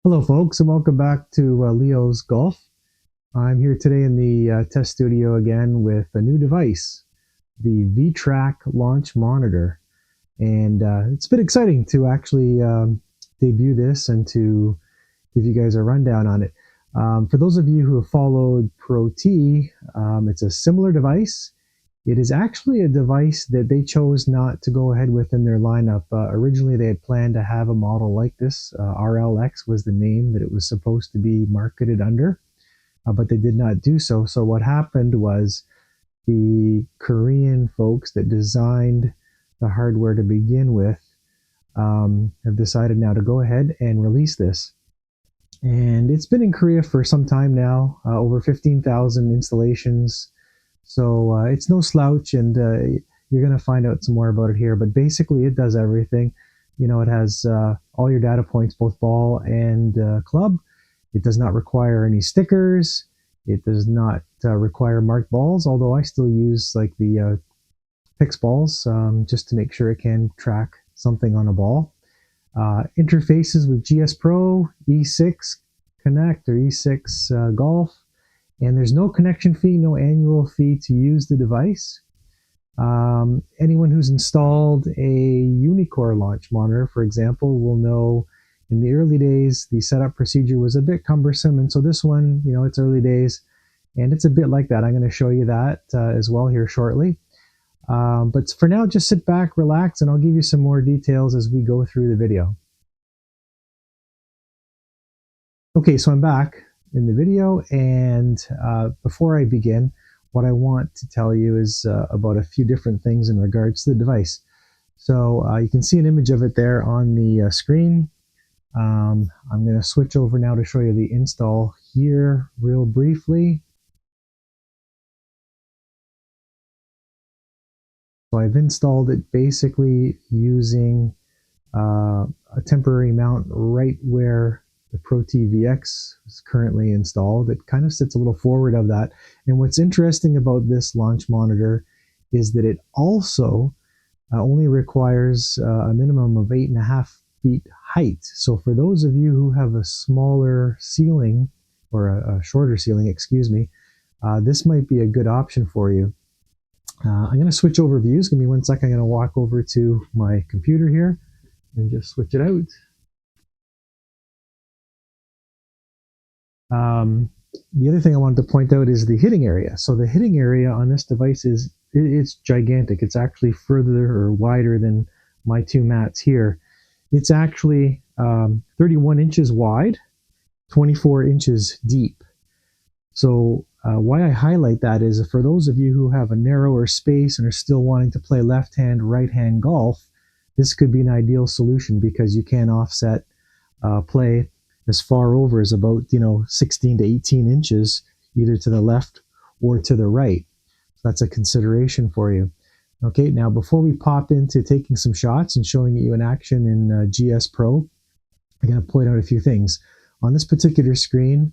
Hello folks, and welcome back to Leo's Golf. I'm here today in the test studio again with a new device, the VTrack launch monitor. And it's been exciting to actually debut this and to give you guys a rundown on it. For those of you who have followed Pro T, it's a similar device. It is actually a device that they chose not to go ahead with in their lineup. Originally, they had planned to have a model like this. RLX was the name that it was supposed to be marketed under, but they did not do so. So what happened was the Korean folks that designed the hardware to begin with have decided now to go ahead and release this. And it's been in Korea for some time now, over 15,000 installations. So it's no slouch, and you're going to find out some more about it here. But basically, it does everything. You know, it has all your data points, both ball and club. It does not require any stickers. It does not require marked balls, although I still use like the Pix balls just to make sure it can track something on a ball. Interfaces with GS Pro, E6 Connect or E6 Golf. And there's no connection fee, no annual fee to use the device. Anyone who's installed a Unicore launch monitor, for example, will know in the early days the setup procedure was a bit cumbersome. And so this one, you know, it's early days and it's a bit like that. I'm going to show you that as well here shortly. But for now, just sit back, relax, and I'll give you some more details as we go through the video. Okay, so I'm back in the video, and before I begin, what I want to tell you is about a few different things in regards to the device. So you can see an image of it there on the screen. I'm going to switch over now to show you the install here real briefly. So I've installed it basically using a temporary mount right where the Pro T VX is currently installed. It kind of sits a little forward of that. And what's interesting about this launch monitor is that it also only requires a minimum of 8.5 feet height. So for those of you who have a smaller ceiling, or a shorter ceiling, excuse me, this might be a good option for you. I'm going to switch over views. Give me 1 second. I'm going to walk over to my computer here and just switch it out. The other thing I wanted to point out is the hitting area. So the hitting area on this device it's gigantic. It's actually further or wider than my two mats here. It's actually 31 inches wide, 24 inches deep. So why I highlight that is for those of you who have a narrower space and are still wanting to play left-hand, right-hand golf, this could be an ideal solution because you can offset play as far over as about 16 to 18 inches either to the left or to the right. So that's a consideration for you. Okay, now before we pop into taking some shots and showing you in action in GS Pro, I'm going to point out a few things. On this particular screen,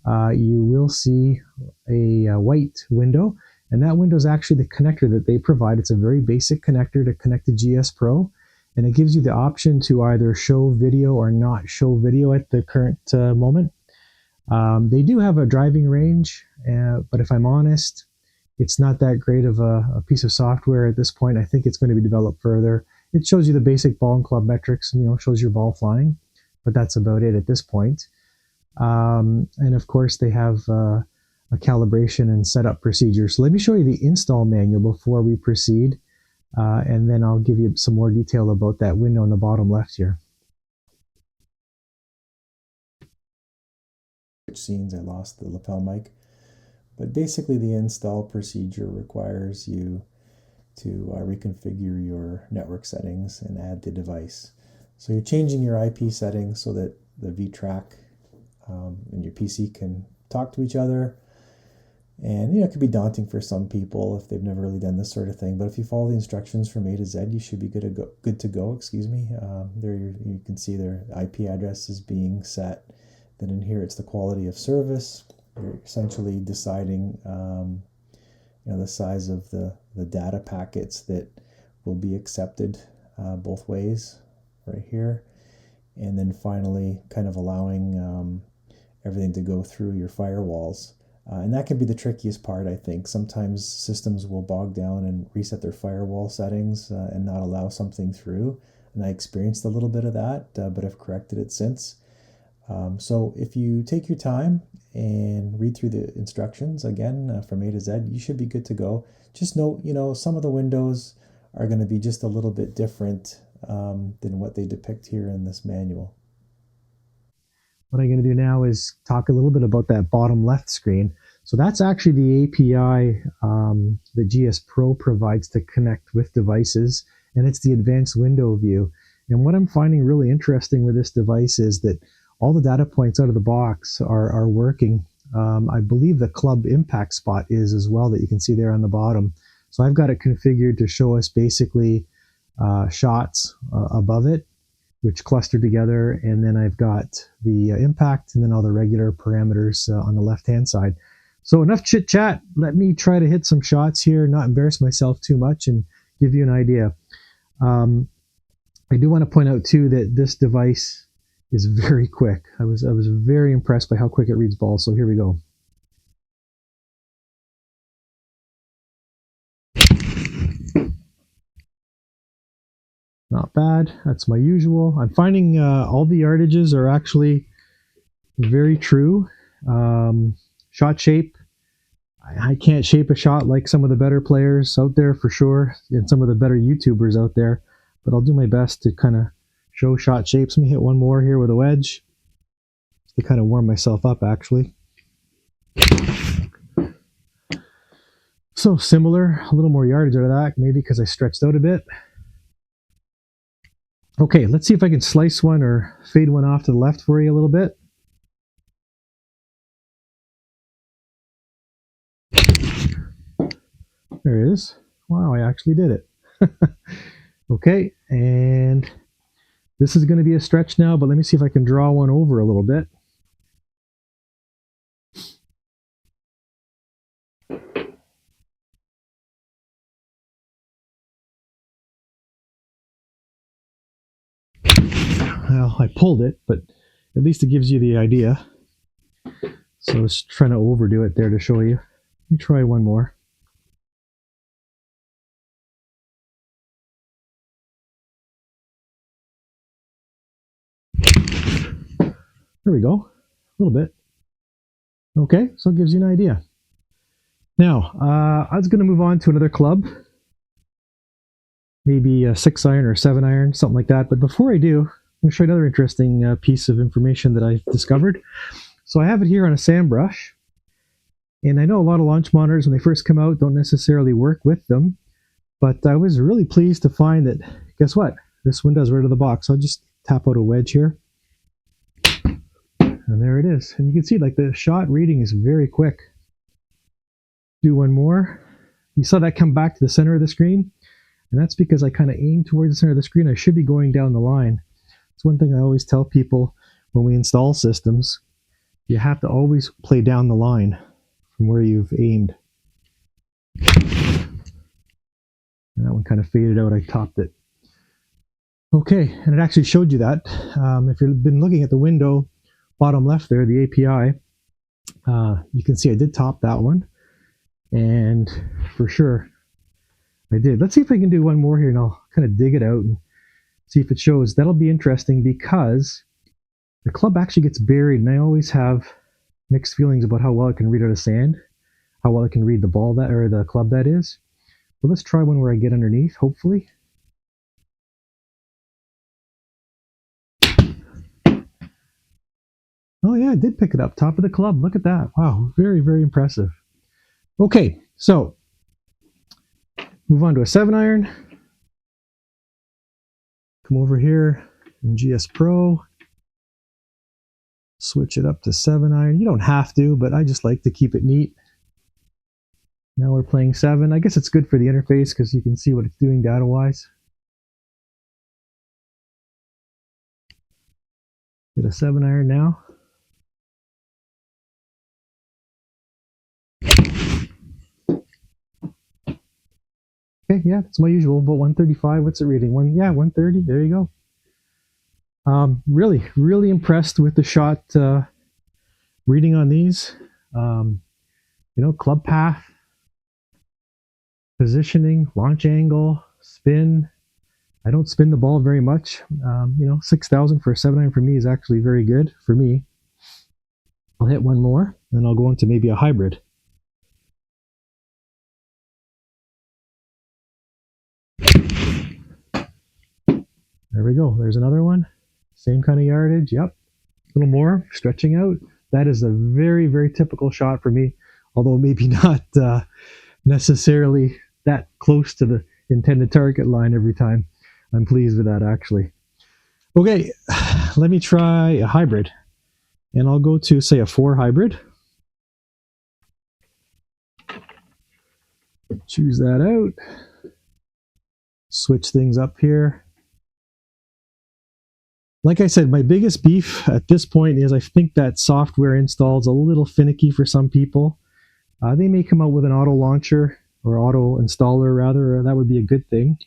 you will see a white window, and that window is actually the connector that they provide. It's a very basic connector to connect to GS Pro. And it gives you the option to either show video or not show video at the current moment. They do have a driving range, but if I'm honest, it's not that great of a piece of software at this point. I think it's going to be developed further. It shows you the basic ball and club metrics, shows your ball flying, but that's about it at this point. And of course, they have a calibration and setup procedure. So let me show you the install manual before we proceed. And then I'll give you some more detail about that window in the bottom left here. Which scenes I lost the lapel mic. But basically the install procedure requires you to reconfigure your network settings and add the device. So you're changing your IP settings so that the VTrack and your PC can talk to each other. And it can be daunting for some people if they've never really done this sort of thing. But if you follow the instructions from A to Z, you should be good to go. There you can see their IP address is being set. Then in here, it's the quality of service. You're essentially deciding the size of the data packets that will be accepted both ways right here. and then finally kind of allowing everything to go through your firewalls. And that can be the trickiest part, I think. Sometimes systems will bog down and reset their firewall settings and not allow something through. And I experienced a little bit of that, but I've corrected it since. So if you take your time and read through the instructions again from A to Z, you should be good to go. Just note, some of the windows are going to be just a little bit different than what they depict here in this manual. What I'm going to do now is talk a little bit about that bottom left screen. So that's actually the API that GS Pro provides to connect with devices, and it's the advanced window view. And what I'm finding really interesting with this device is that all the data points out of the box are working. I believe the club impact spot is as well, that you can see there on the bottom. So I've got it configured to show us basically shots above it, which cluster together, and then I've got the impact and then all the regular parameters on the left-hand side. So enough chit-chat. Let me try to hit some shots here, not embarrass myself too much, and give you an idea. I do want to point out too that this device is very quick. I was very impressed by how quick it reads balls. So here we go. Not bad. That's my usual. I'm finding all the yardages are actually very true. Shot shape. I can't shape a shot like some of the better players out there for sure, and some of the better YouTubers out there, but I'll do my best to kind of show shot shapes. Let me hit one more here with a wedge to kind of warm myself up, actually. So similar, a little more yardage out of that, maybe because I stretched out a bit. Okay, let's see if I can slice one or fade one off to the left for you a little bit. There it is. Wow, I actually did it. Okay, and this is going to be a stretch now, but let me see if I can draw one over a little bit. Well, I pulled it, but at least it gives you the idea. So I was trying to overdo it there to show you. Let me try one more. There we go. A little bit. Okay, so it gives you an idea. Now, I was going to move on to another club. Maybe a 6-iron or a 7-iron, something like that. But before I do, I'm going to show you another interesting piece of information that I've discovered. So I have it here on a sand brush. And I know a lot of launch monitors, when they first come out, don't necessarily work with them. But I was really pleased to find that, guess what? This one does right out of the box. I'll just tap out a wedge here. And there it is. And you can see like the shot reading is very quick. Do one more. You saw that come back to the center of the screen. And that's because I kind of aimed towards the center of the screen. I should be going down the line. It's one thing I always tell people when we install systems. You have to always play down the line from where you've aimed. And that one kind of faded out. I topped it. Okay, and it actually showed you that. If you've been looking at the window, bottom left there, the API, you can see I did top that one. And for sure, I did. Let's see if I can do one more here, and I'll kind of dig it out and see if it shows. That'll be interesting because the club actually gets buried, and I always have mixed feelings about how well it can read out of sand, how well it can read the ball that, or the club that is. But let's try one where I get underneath, hopefully. Oh yeah, I did pick it up, top of the club. Look at that. Wow, very, very impressive. Okay, so move on to a 7-iron. Come over here in GS Pro. Switch it up to 7-iron. You don't have to, but I just like to keep it neat. Now we're playing 7. I guess it's good for the interface because you can see what it's doing data-wise. Get a 7-iron now. Okay, yeah, it's my usual, about 135. What's it reading? Yeah, 130. There you go. Really impressed with the shot reading on these. Club path, positioning, launch angle, spin. I don't spin the ball very much. 6,000 for a 7.9 for me is actually very good for me. I'll hit one more, then I'll go into maybe a hybrid. There we go. There's another one. Same kind of yardage. Yep. A little more stretching out. That is a very, very typical shot for me, although maybe not necessarily that close to the intended target line every time. I'm pleased with that, actually. Okay, let me try a hybrid. And I'll go to, say, a 4 hybrid. Choose that out. Switch things up here. Like I said, my biggest beef at this point is I think that software install is a little finicky for some people. They may come out with an auto launcher or auto installer, rather. That would be a good thing.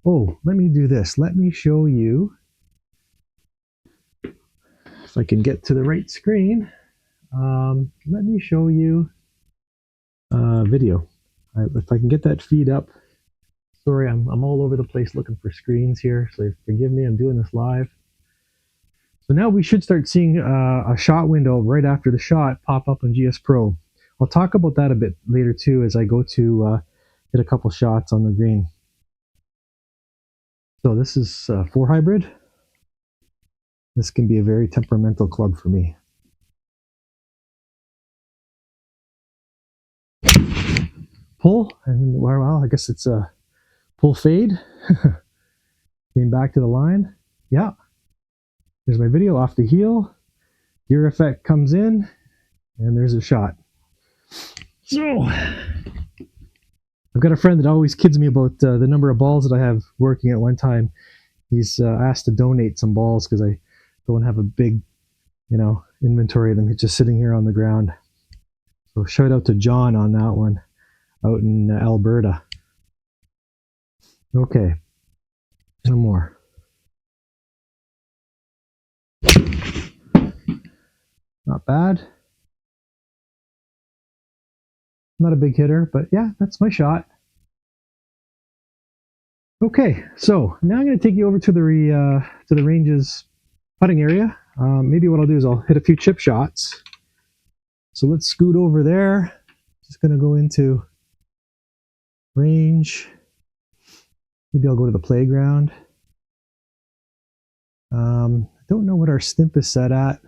Oh, let me do this. Let me show you, if I can get to the right screen. Let me show you video. If I can get that feed up. Sorry, I'm all over the place looking for screens here, so forgive me, I'm doing this live. So now we should start seeing a shot window right after the shot pop up on GS Pro. I'll talk about that a bit later too as I go to hit a couple shots on the green. So this is 4 hybrid. This can be a very temperamental club for me. Pull, and well, I guess it's a pull fade. Came back to the line. Yeah. There's my video off the heel. Gear effect comes in, and there's a shot. So, I've got a friend that always kids me about the number of balls that I have working at one time. He's asked to donate some balls because I don't have a big, inventory of them. He's just sitting here on the ground. So shout out to John on that one, out in Alberta. Okay, no more. Not bad. Not a big hitter, but yeah, that's my shot. Okay, so now I'm going to take you over to the range's putting area. Maybe what I'll do is I'll hit a few chip shots. So let's scoot over there. Just going to go into range. Maybe I'll go to the playground. I don't know what our stimp is set at.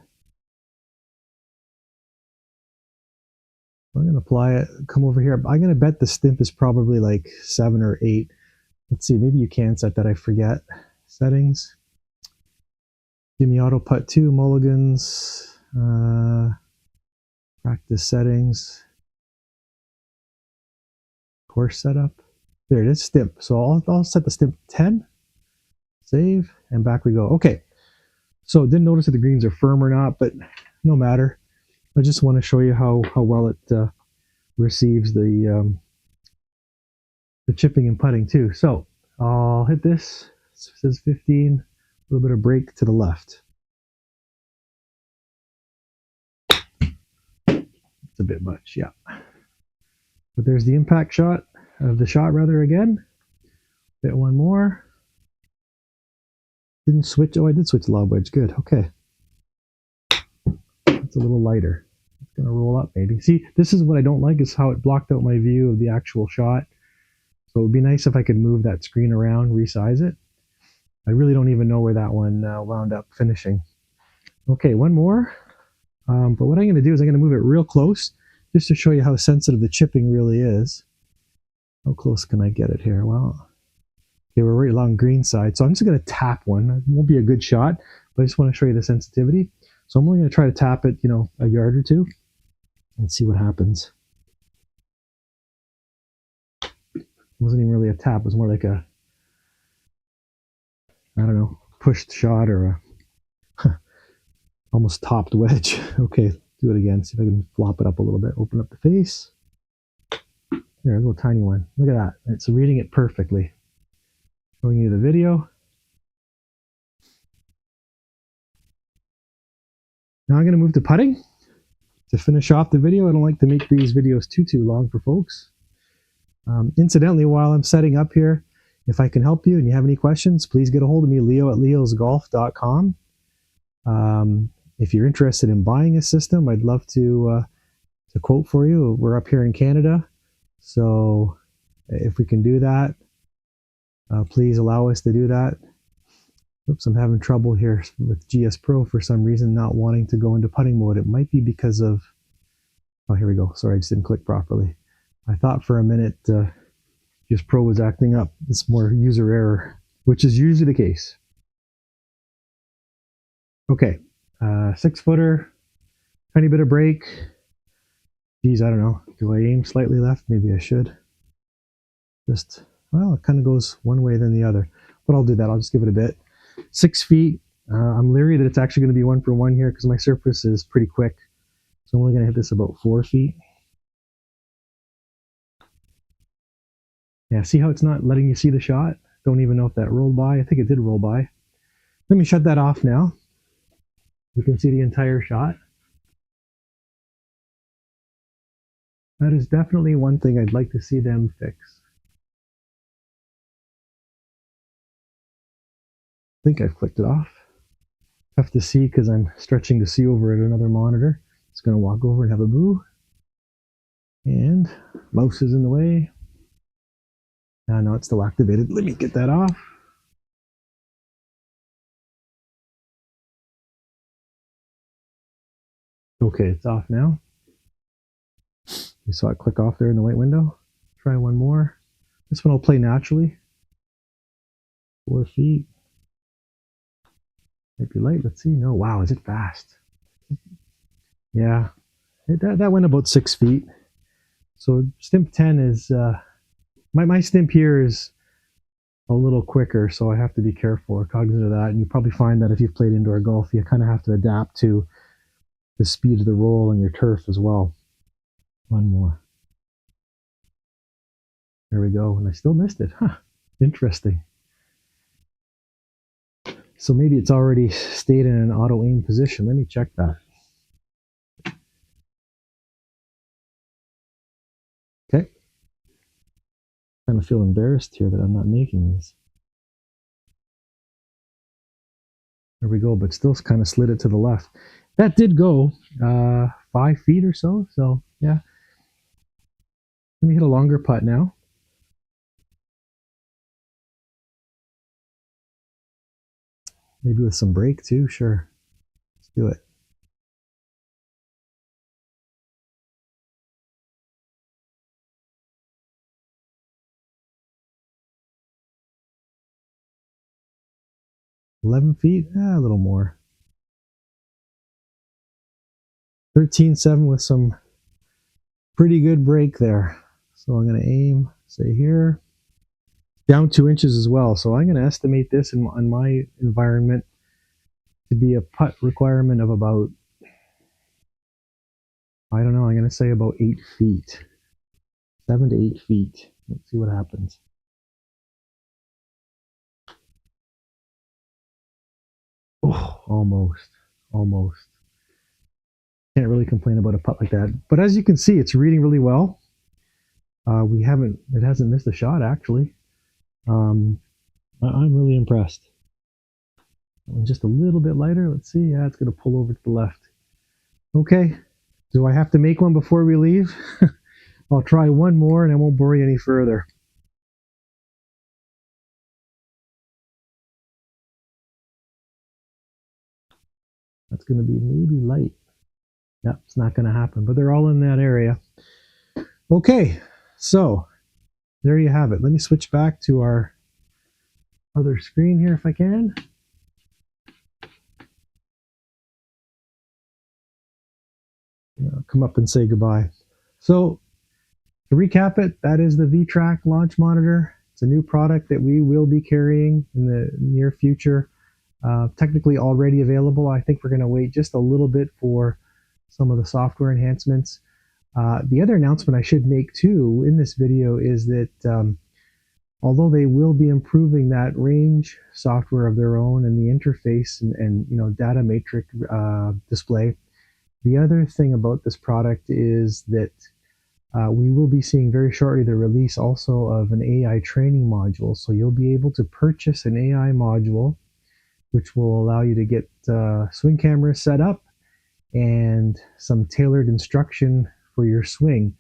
I'm going to apply it, come over here. I'm going to bet the stimp is probably like 7 or 8. Let's see, maybe you can set that, I forget. Settings. Give me auto putt 2, mulligans. Practice settings. Course setup. There it is, stimp. So I'll set the stimp 10. Save, and back we go. Okay, so didn't notice if the greens are firm or not, but no matter. I just want to show you how well it receives the chipping and putting too. So I'll hit this. It says 15. A little bit of break to the left. It's a bit much, yeah. But there's the impact shot of the shot rather again. Hit one more. Didn't switch. Oh, I did switch lob wedge. Good. Okay. It's a little lighter. It's going to roll up maybe. See, this is what I don't like, is how it blocked out my view of the actual shot. So it would be nice if I could move that screen around, resize it. I really don't even know where that one wound up finishing. Okay, one more. But what I'm going to do is I'm going to move it real close just to show you how sensitive the chipping really is. How close can I get it here? Well, okay, we're right along green side. So I'm just going to tap one. It won't be a good shot, but I just want to show you the sensitivity. So I'm only going to try to tap it, a yard or two and see what happens. It wasn't even really a tap. It was more like a, I don't know, pushed shot or a almost topped wedge. Okay, do it again. See if I can flop it up a little bit. Open up the face. There, a little tiny one. Look at that. It's reading it perfectly. Showing you the video. Now I'm going to move to putting to finish off the video. I don't like to make these videos too long for folks. Incidentally, while I'm setting up here, if I can help you and you have any questions, please get a hold of me, leo@leosgolf.com. If you're interested in buying a system, I'd love to quote for you. We're up here in Canada, so if we can do that, please allow us to do that. Oops, I'm having trouble here with GS Pro for some reason not wanting to go into putting mode. It might be because of, oh, here we go. Sorry, I just didn't click properly. I thought for a minute GS Pro was acting up. It's more user error, which is usually the case. Okay, 6-footer, tiny bit of break. Geez, I don't know. Do I aim slightly left? Maybe I should. Just, well, it kind of goes one way then the other. But I'll do that. I'll just give it a bit. 6 feet. I'm leery that it's actually going to be 1 for 1 here because my surface is pretty quick. So I'm only going to hit this about 4 feet. Yeah, see how it's not letting you see the shot? Don't even know if that rolled by. I think it did roll by. Let me shut that off now. You can see the entire shot. That is definitely one thing I'd like to see them fix. I think I've clicked it off. Tough to see because I'm stretching to see over at another monitor. It's going to walk over and have a boo. And mouse is in the way. Now it's still activated. Let me get that off. Okay, it's off now. You saw it click off there in the white window. Try one more. This one will play naturally. 4 feet. Might be light. Let's see. No, wow, is it fast? Yeah, that went about 6 feet. So stimp 10 is, my stimp here is a little quicker, so I have to be careful or cognizant of that. And you probably find that if you've played indoor golf, you kind of have to adapt to the speed of the roll and your turf as well. One more. There we go. And I still missed it. Huh. Interesting. So maybe it's already stayed in an auto aim position. Let me check that. Okay. Kind of feel embarrassed here that I'm not making these. There we go, but still kind of slid it to the left. That did go 5 feet or so. So yeah. Let me hit a longer putt now. Maybe with some break too, sure. Let's do it. $11 feet, a little more. 13.7 with some pretty good break there. So I'm going to aim, say here, down 2 inches as well. So I'm going to estimate this in my environment to be a putt requirement of about, I don't know, I'm going to say about 8 feet. 7 to 8 feet. Let's see what happens. Oh, almost. Can't really complain about a putt like that. But as you can see, it's reading really well. It hasn't missed a shot actually. I'm really impressed. Just a little bit lighter. Let's see. Yeah, it's going to pull over to the left. Okay. Do I have to make one before we leave? I'll try one more and I won't bore you any further. That's going to be maybe light. Yep, it's not going to happen, but they're all in that area. Okay, so there you have it. Let me switch back to our other screen here if I can. Come up and say goodbye. So to recap it, that is the VTrack launch monitor. It's a new product that we will be carrying in the near future. Technically already available. I think we're going to wait just a little bit for some of the software enhancements. The other announcement I should make too in this video is that although they will be improving that range software of their own and the interface and data matrix display. The other thing about this product is that we will be seeing very shortly the release also of an AI training module. So you'll be able to purchase an AI module, which will allow you to get swing cameras set up and some tailored instruction for your swing.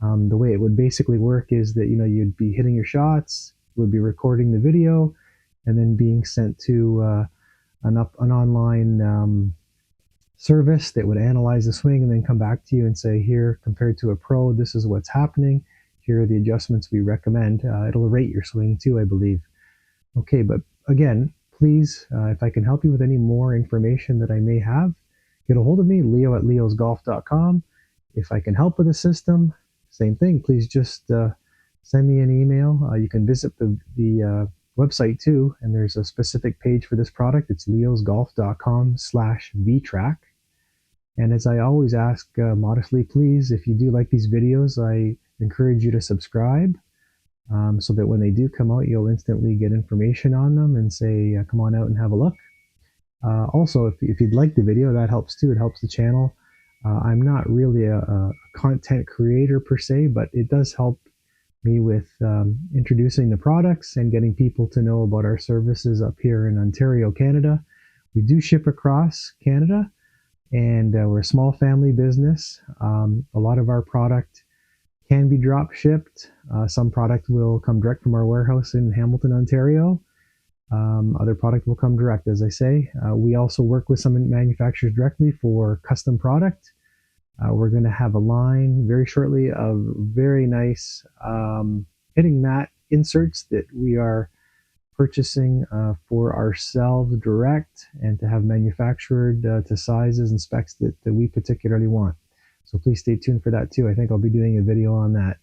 The way it would basically work is that you'd be hitting your shots, would be recording the video, and then being sent to an online service that would analyze the swing and then come back to you and say, here, compared to a pro, this is what's happening. Here are the adjustments we recommend. It'll rate your swing too, I believe. Okay, but again, please, if I can help you with any more information that I may have, get a hold of me, leo@leosgolf.com. If I can help with the system, same thing, please just send me an email. You can visit the website too, and there's a specific page for this product. It's leosgolf.com/VTrack. And as I always ask modestly, please, if you do like these videos, I encourage you to subscribe so that when they do come out, you'll instantly get information on them and say, come on out and have a look. Also, if you'd like the video, that helps too. It helps the channel. I'm not really a content creator per se, but it does help me with introducing the products and getting people to know about our services up here in Ontario, Canada. We do ship across Canada, and we're a small family business. A lot of our product can be drop shipped. Some product will come direct from our warehouse in Hamilton, Ontario. Other product will come direct, as I say. We also work with some manufacturers directly for custom product. We're going to have a line very shortly of very nice hitting mat inserts that we are purchasing for ourselves direct and to have manufactured to sizes and specs that we particularly want. So please stay tuned for that too. I think I'll be doing a video on that.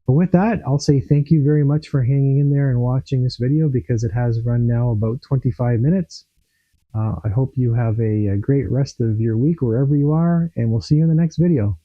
But with that, I'll say thank you very much for hanging in there and watching this video, because it has run now about 25 minutes. I hope you have a great rest of your week wherever you are, and we'll see you in the next video.